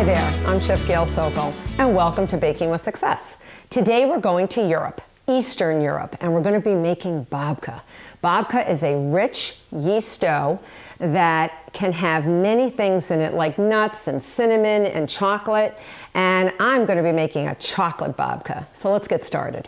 there, I'm Chef Gail Sokol, and welcome to Baking with Success. Today we're going to Europe, Eastern Europe, and we're going to be making babka. Babka is a rich yeast dough that can have many things in it, like nuts and cinnamon and chocolate, and I'm going to be making a chocolate babka. So let's get started.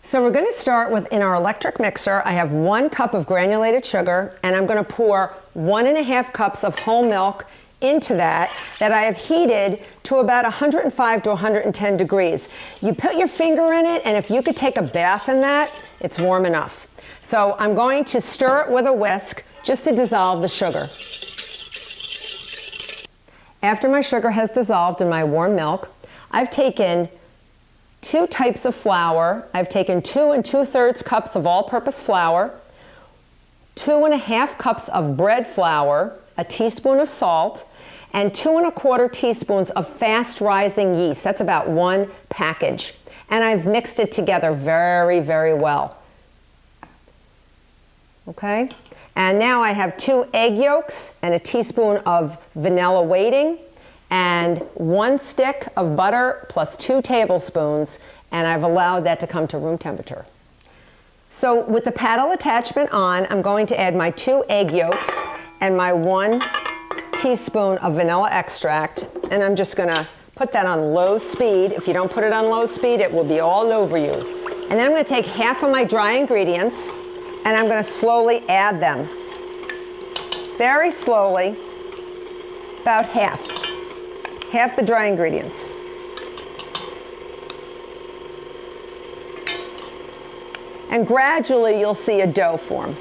So we're going to start with, in our electric mixer, I have 1 cup of granulated sugar, and I'm going to pour 1.5 cups of whole milk into that I have heated to about 105 to 110 degrees. You put your finger in it, and if you could take a bath in that, it's warm enough. So I'm going to stir it with a whisk just to dissolve the sugar. After my sugar has dissolved in my warm milk, I've taken 2 types of flour. I've taken 2 2/3 cups of all-purpose flour, 2.5 cups of bread flour, a teaspoon of salt, and 2 1/4 teaspoons of fast-rising yeast. That's about 1 package. And I've mixed it together very, very well. Okay? And now I have 2 egg yolks and a teaspoon of vanilla waiting, and 1 stick of butter plus 2 tablespoons, and I've allowed that to come to room temperature. So with the paddle attachment on, I'm going to add my 2 egg yolks and my 1 teaspoon of vanilla extract, and I'm just going to put that on low speed. If you don't put it on low speed, it will be all over you. And then I'm going to take half of my dry ingredients, and I'm going to slowly add them. Very slowly, about half the dry ingredients. And gradually you'll see a dough form.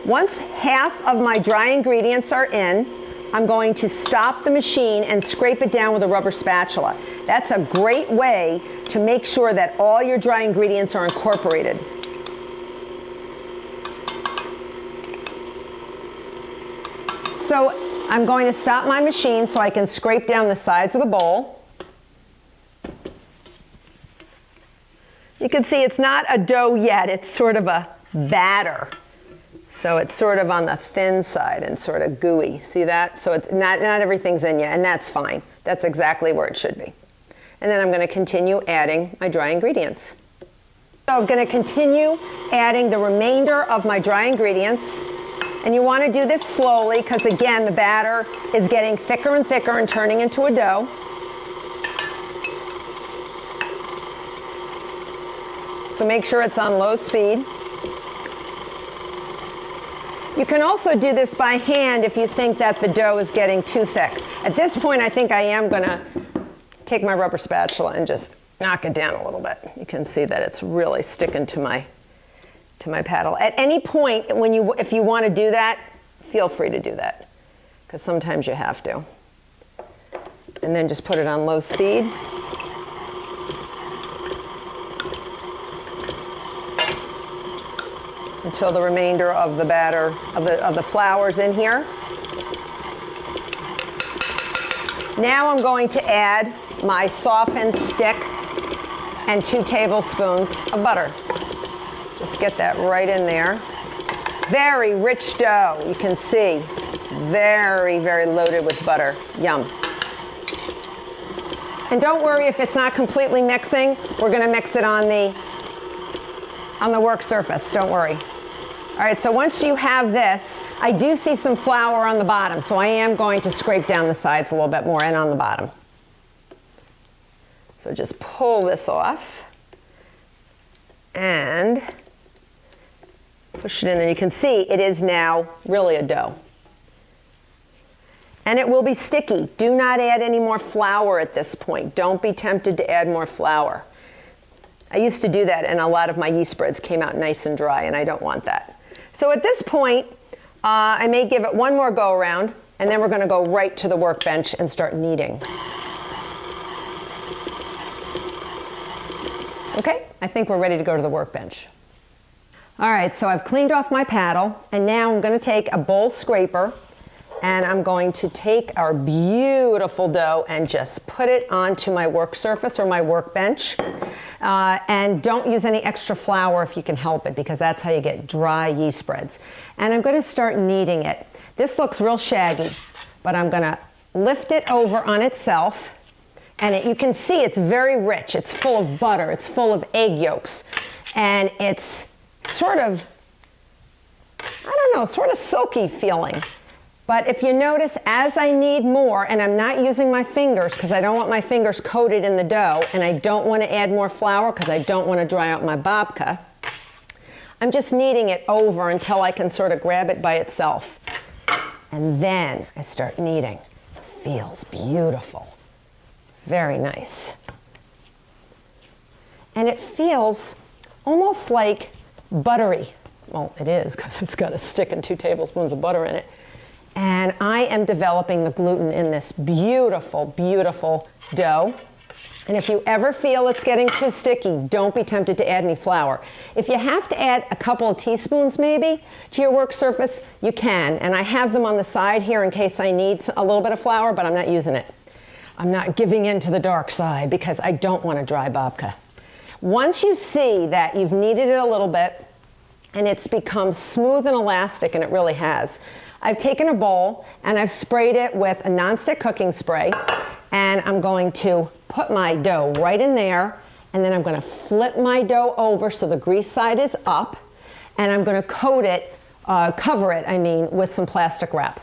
Once half of my dry ingredients are in, I'm going to stop the machine and scrape it down with a rubber spatula. That's a great way to make sure that all your dry ingredients are incorporated. So I'm going to stop my machine so I can scrape down the sides of the bowl. You can see it's not a dough yet, it's sort of a batter. So it's sort of on the thin side and sort of gooey. See that? So it's not everything's in yet, and that's fine. That's exactly where it should be. And then I'm going to continue adding my dry ingredients. So I'm going to continue adding the remainder of my dry ingredients. And you want to do this slowly because, again, the batter is getting thicker and thicker and turning into a dough. So make sure it's on low speed. You can also do this by hand if you think that the dough is getting too thick. At this point, I think I am going to take my rubber spatula and just knock it down a little bit. You can see that it's really sticking to my paddle. At any point, if you want to do that, feel free to do that, because sometimes you have to. And then just put it on low speed. Until the remainder of the batter, of the flour's in here. Now I'm going to add my softened stick and 2 tablespoons of butter. Just get that right in there. Very rich dough, you can see. Very, very loaded with butter. Yum. And don't worry if it's not completely mixing. We're going to mix it on the work surface. Don't worry. All right, so once you have this, I do see some flour on the bottom, so I am going to scrape down the sides a little bit more and on the bottom. So just pull this off and push it in there. You can see it is now really a dough. And it will be sticky. Do not add any more flour at this point. Don't be tempted to add more flour. I used to do that, and a lot of my yeast breads came out nice and dry, and I don't want that. So at this point, I may give it one more go around, and then we're going to go right to the workbench and start kneading. Okay, I think we're ready to go to the workbench. All right, so I've cleaned off my paddle, and now I'm going to take a bowl scraper, And I'm going to take our beautiful dough and just put it onto my work surface or my workbench. And don't use any extra flour if you can help it, because that's how you get dry yeast spreads. And I'm going to start kneading it. This looks real shaggy, but I'm going to lift it over on itself. And you can see it's very rich. It's full of butter. It's full of egg yolks. And it's sort of, I don't know, sort of silky feeling. But if you notice, as I knead more, and I'm not using my fingers because I don't want my fingers coated in the dough, and I don't want to add more flour because I don't want to dry out my babka, I'm just kneading it over until I can sort of grab it by itself. And then I start kneading. Feels beautiful. Very nice. And it feels almost like buttery. Well, it is, because it's got a stick and 2 tablespoons of butter in it. And I am developing the gluten in this beautiful, beautiful dough. And if you ever feel it's getting too sticky, don't be tempted to add any flour. If you have to add a couple of teaspoons maybe to your work surface, you can. And I have them on the side here in case I need a little bit of flour, but I'm not using it. I'm not giving in to the dark side because I don't want a dry babka. Once you see that you've kneaded it a little bit and it's become smooth and elastic, and it really has, I've taken a bowl and I've sprayed it with a nonstick cooking spray, and I'm going to put my dough right in there, and then I'm going to flip my dough over so the grease side is up, and I'm going to cover it with some plastic wrap.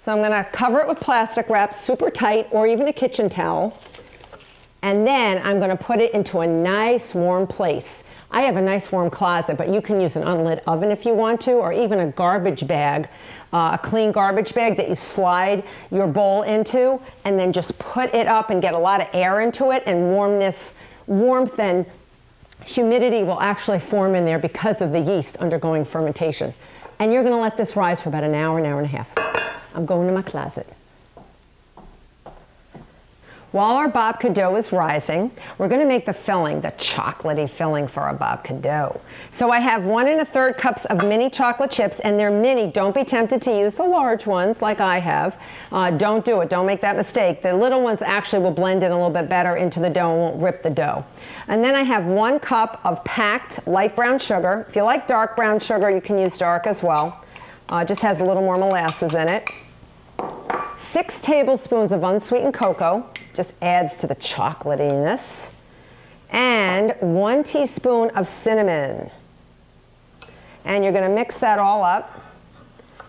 So I'm going to cover it with plastic wrap super tight, or even a kitchen towel, and then I'm going to put it into a nice warm place. I have a nice warm closet, but you can use an unlit oven if you want to, or even a garbage bag, a clean garbage bag that you slide your bowl into, and then just put it up and get a lot of air into it, and warmth and humidity will actually form in there because of the yeast undergoing fermentation. And you're going to let this rise for about an hour and a half. I'm going to my closet. While our babka dough is rising, we're going to make the filling, the chocolatey filling for our babka dough. So I have 1 1/3 cups of mini chocolate chips, and they're mini. Don't be tempted to use the large ones like I have. Don't do it. Don't make that mistake. The little ones actually will blend in a little bit better into the dough and won't rip the dough. And then I have 1 cup of packed light brown sugar. If you like dark brown sugar, you can use dark as well. It just has a little more molasses in it. 6 tablespoons of unsweetened cocoa, just adds to the chocolatiness. And 1 teaspoon of cinnamon. And you're going to mix that all up.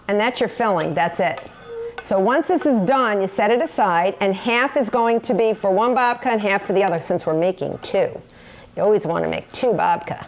And that's your filling, that's it. So once this is done, you set it aside, and half is going to be for one babka and half for the other, since we're making 2. You always want to make 2 babka.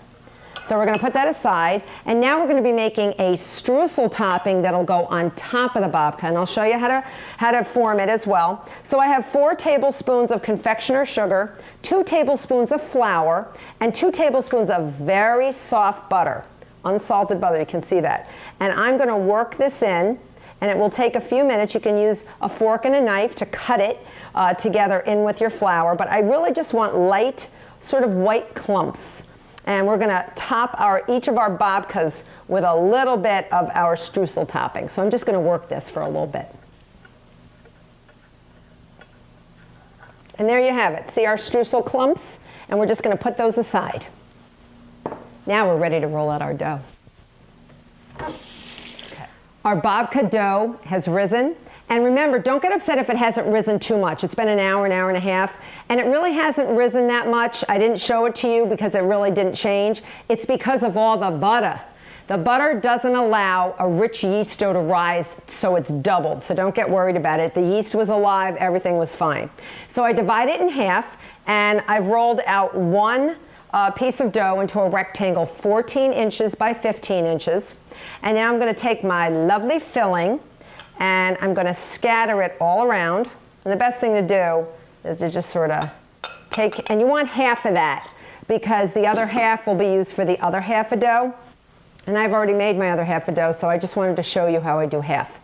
So we're going to put that aside, and now we're going to be making a streusel topping that'll go on top of the babka, and I'll show you how to form it as well. So I have 4 tablespoons of confectioner sugar, 2 tablespoons of flour, and 2 tablespoons of very soft butter, unsalted butter, you can see that. And I'm going to work this in, and it will take a few minutes. You can use a fork and a knife to cut it together in with your flour, but I really just want light, sort of white clumps. And we're going to top each of our babkas with a little bit of our streusel topping. So I'm just going to work this for a little bit. And there you have it. See our streusel clumps? And we're just going to put those aside. Now we're ready to roll out our dough. Okay. Our babka dough has risen. And remember, don't get upset if it hasn't risen too much. It's been an hour and a half, and it really hasn't risen that much. I didn't show it to you because it really didn't change. It's because of all the butter. The butter doesn't allow a rich yeast dough to rise, so it's doubled. So don't get worried about it. The yeast was alive, everything was fine. So I divide it in half, and I've rolled out 1 piece of dough into a rectangle 14 inches by 15 inches. And now I'm going to take my lovely filling, and I'm going to scatter it all around. And the best thing to do is to just sort of take, and you want half of that because the other half will be used for the other half of dough. And I've already made my other half of dough, so I just wanted to show you how I do half.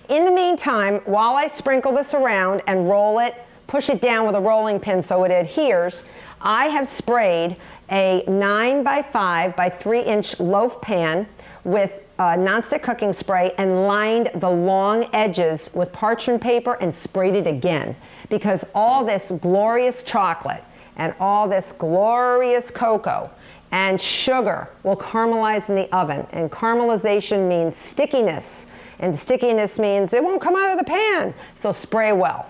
In the meantime, while I sprinkle this around and roll it, push it down with a rolling pin so it adheres, I have sprayed a 9 by 5 by 3 inch loaf pan with nonstick cooking spray and lined the long edges with parchment paper and sprayed it again, because all this glorious chocolate and all this glorious cocoa and sugar will caramelize in the oven. And caramelization means stickiness, and stickiness means it won't come out of the pan. So spray well,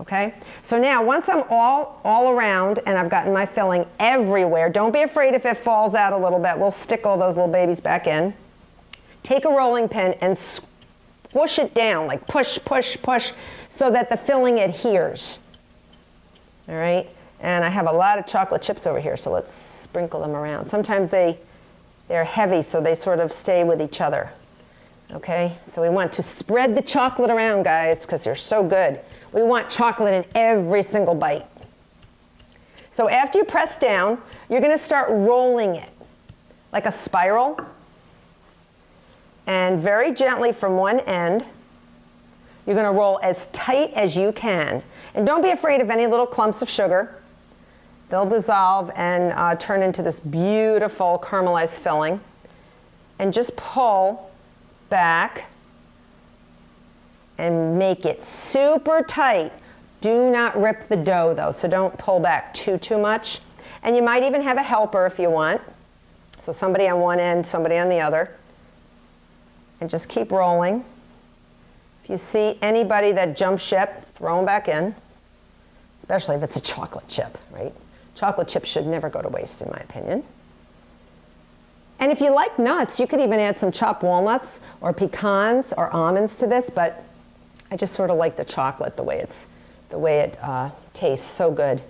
okay? So now once I'm all around and I've gotten my filling everywhere, don't be afraid if it falls out a little bit. We'll stick all those little babies back in. Take a rolling pin and squish it down, like push, push, push, so that the filling adheres. All right? And I have a lot of chocolate chips over here, so let's sprinkle them around. Sometimes they're heavy, so they sort of stay with each other. Okay? So we want to spread the chocolate around, guys, because they're so good. We want chocolate in every single bite. So after you press down, you're going to start rolling it like a spiral. And very gently from one end, you're going to roll as tight as you can. And don't be afraid of any little clumps of sugar. They'll dissolve and turn into this beautiful caramelized filling. And just pull back and make it super tight. Do not rip the dough though, so don't pull back too much. And you might even have a helper if you want. So somebody on one end, somebody on the other. And just keep rolling. If you see anybody that jumps ship, throw them back in, especially if it's a chocolate chip, right? Chocolate chips should never go to waste, in my opinion. And if you like nuts, you could even add some chopped walnuts or pecans or almonds to this, but I just sort of like the chocolate, the way it tastes so good.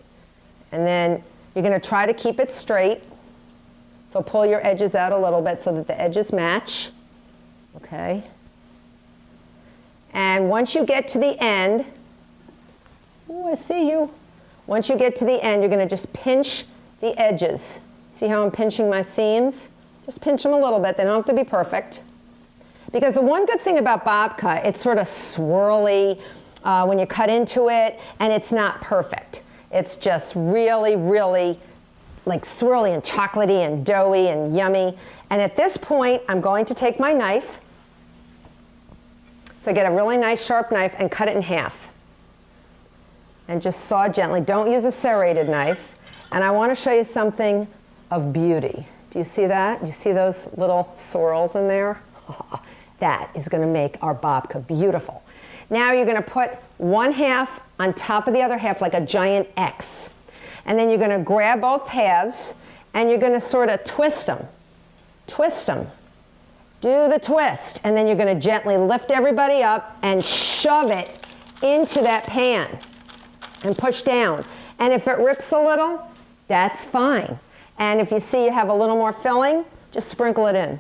And then you're going to try to keep it straight. So pull your edges out a little bit so that the edges match. Okay. And once you get to the end, oh, I see you. Once you get to the end, you're going to just pinch the edges. See how I'm pinching my seams? Just pinch them a little bit. They don't have to be perfect. Because the one good thing about babka, it's sort of swirly when you cut into it, and it's not perfect. It's just really, really like swirly and chocolatey and doughy and yummy. And at this point, I'm going to take my knife. So get a really nice sharp knife and cut it in half. And just saw gently. Don't use a serrated knife. And I want to show you something of beauty. Do you see that? Do you see those little swirls in there? Oh, that is going to make our babka beautiful. Now you're going to put one half on top of the other half like a giant X. And then you're going to grab both halves and you're going to sort of twist them. Twist them. Do the twist. And then you're going to gently lift everybody up and shove it into that pan and push down. And if it rips a little, that's fine. And if you see you have a little more filling, just sprinkle it in.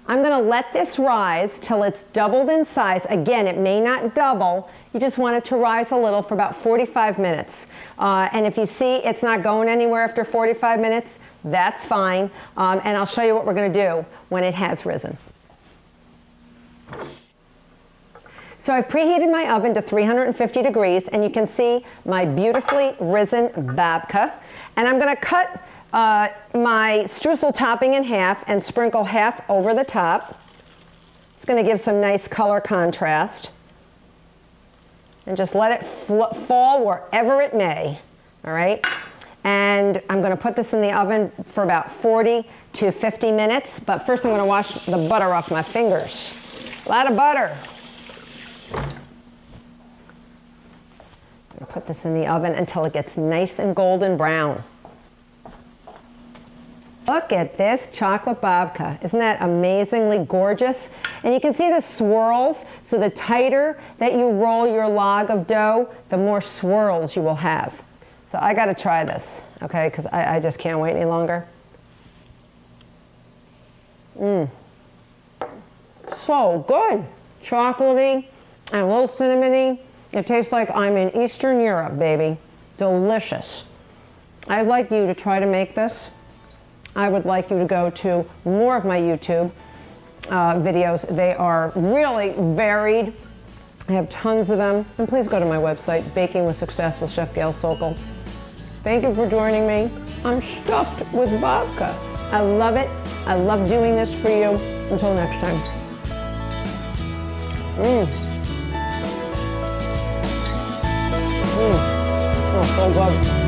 I'm going to let this rise till it's doubled in size. Again, it may not double. You just want it to rise a little for about 45 minutes. And if you see it's not going anywhere after 45 minutes, that's fine. And I'll show you what we're going to do when it has risen. So I've preheated my oven to 350 degrees, and you can see my beautifully risen babka. And I'm going to cut my streusel topping in half and sprinkle half over the top. It's going to give some nice color contrast. And just let it fall wherever it may. All right? And I'm going to put this in the oven for about 40 to 50 minutes. But first I'm going to wash the butter off my fingers. A lot of butter. I'm going to put this in the oven until it gets nice and golden brown. Look at this chocolate babka. Isn't that amazingly gorgeous? And you can see the swirls. So the tighter that you roll your log of dough, the more swirls you will have. So I got to try this, okay, because I just can't wait any longer. So good. Chocolatey and a little cinnamony. It tastes like I'm in Eastern Europe, baby. Delicious. I'd like you to try to make this. I would like you to go to more of my YouTube videos. They are really varied. I have tons of them. And please go to my website, Baking with Success with Chef Gail Sokol. Thank you for joining me. I'm stuffed with babka. I love it. I love doing this for you. Until next time. Oh, so good.